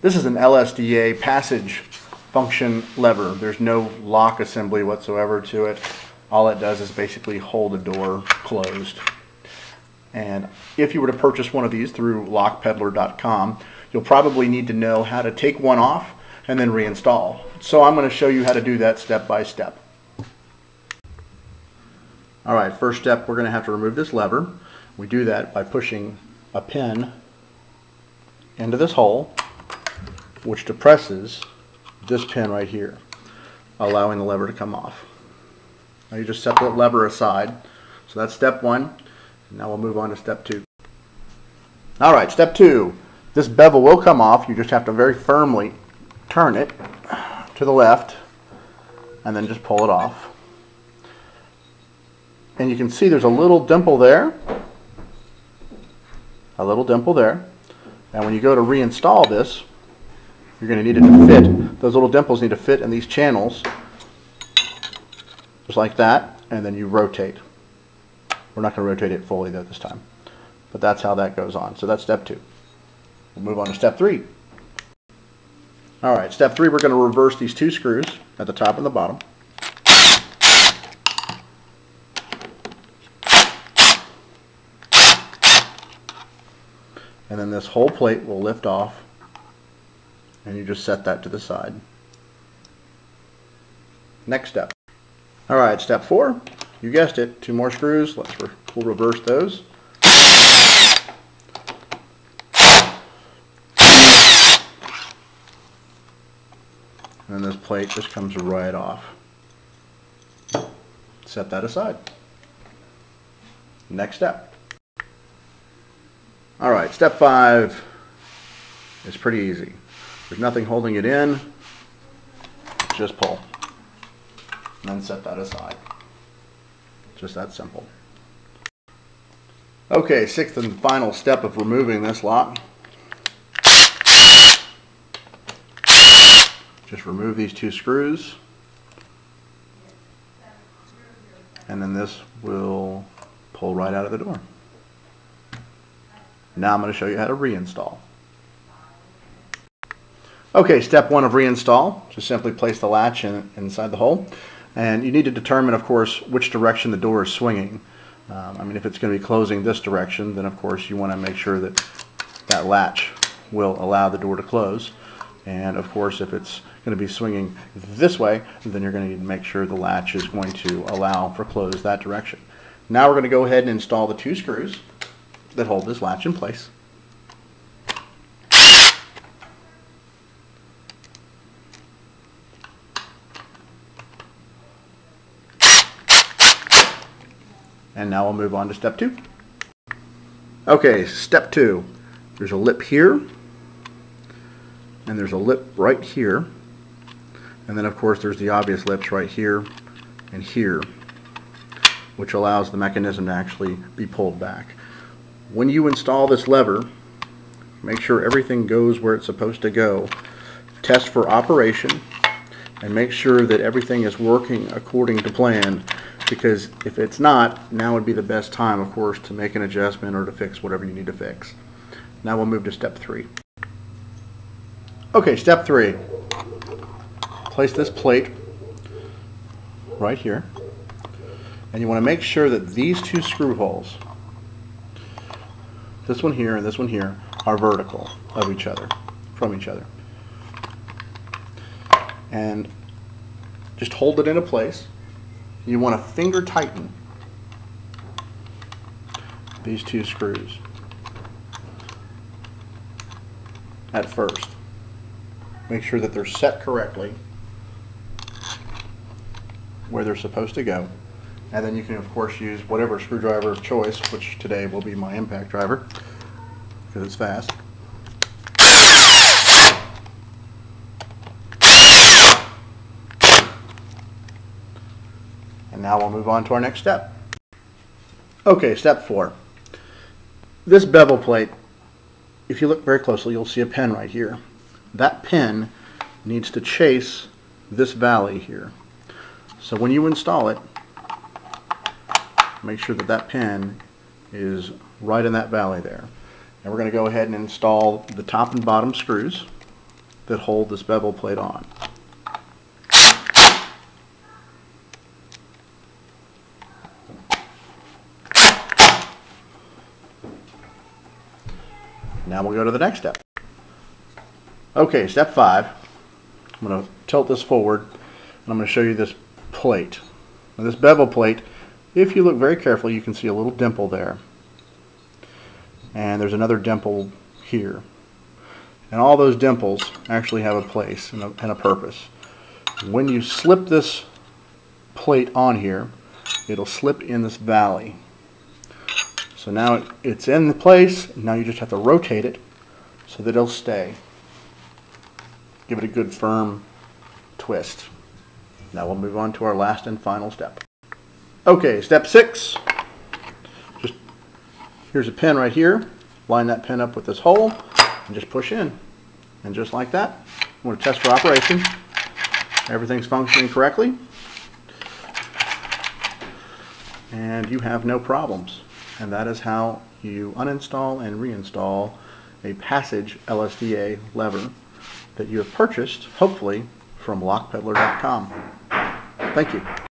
This is an LSDA Passage function lever. There's no lock assembly whatsoever to it. All it does is basically hold a door closed. And if you were to purchase one of these through lockpeddler.com, you'll probably need to know how to take one off and then reinstall. So I'm going to show you how to do that step by step. Alright, first step, we're going to have to remove this lever. We do that by pushing a pin into this hole, which depresses this pin right here, allowing the lever to come off. Now you just set the lever aside. So that's step one. Now we'll move on to step two. Alright, step two. This bevel will come off. You just have to very firmly turn it to the left and then just pull it off. And you can see there's a little dimple there. A little dimple there. And when you go to reinstall this, you're going to need it to fit. Those little dimples need to fit in these channels, just like that, and then you rotate. We're not going to rotate it fully though this time, but that's how that goes on. So that's step two. We'll move on to step three. Alright, step three, we're going to reverse these two screws at the top and the bottom. And then this whole plate will lift off, and you just set that to the side. Next step. Alright, step four, you guessed it, two more screws. We'll reverse those. And this plate just comes right off. Set that aside. Next step. Alright, step five is pretty easy. There's nothing holding it in. Just pull. And then set that aside. Just that simple. Okay, sixth and final step of removing this lock. Just remove these two screws. And then this will pull right out of the door. Now I'm going to show you how to reinstall. Okay, step one of reinstall. Just simply place the latch inside the hole. And you need to determine, of course, which direction the door is swinging. I mean, if it's going to be closing this direction, then of course you want to make sure that that latch will allow the door to close. And of course, if it's going to be swinging this way, then you're going to need to make sure the latch is going to allow for close that direction. Now we're going to go ahead and install the two screws that hold this latch in place. And now we'll move on to step two. Okay, step two. There's a lip here, and there's a lip right here, and then of course there's the obvious lips right here and here, which allows the mechanism to actually be pulled back. When you install this lever, make sure everything goes where it's supposed to go. Test for operation and make sure that everything is working according to plan, because if it's not, now would be the best time, of course, to make an adjustment or to fix whatever you need to fix. Now we'll move to step three. Okay, step three. Place this plate right here, and you want to make sure that these two screw holes, this one here and this one here, are vertical of each other, from each other. And just hold it into place. You want to finger tighten these two screws at first. Make sure that they're set correctly where they're supposed to go. And then you can, of course, use whatever screwdriver of choice, which today will be my impact driver, because it's fast. And now we'll move on to our next step. Okay, step four. This bevel plate, if you look very closely, you'll see a pin right here. That pin needs to chase this valley here. So when you install it, make sure that that pin is right in that valley there. And we're going to go ahead and install the top and bottom screws. that hold this bevel plate on. Now we'll go to the next step. Okay, step 5. I'm going to tilt this forward and I'm going to show you this plate. Now this bevel plate, if you look very carefully, you can see a little dimple there. And there's another dimple here. And all those dimples actually have a place and a purpose. When you slip this plate on here, it'll slip in this valley. So now it's in the place. Now you just have to rotate it so that it'll stay. Give it a good firm twist. Now we'll move on to our last and final step. Okay, step 6. Here's a pin right here. Line that pin up with this hole and just push in. And just like that, we're going to test for operation. Everything's functioning correctly. And you have no problems. And that is how you uninstall and reinstall a Passage LSDA lever that you have purchased, hopefully, from lockpeddler.com. Thank you.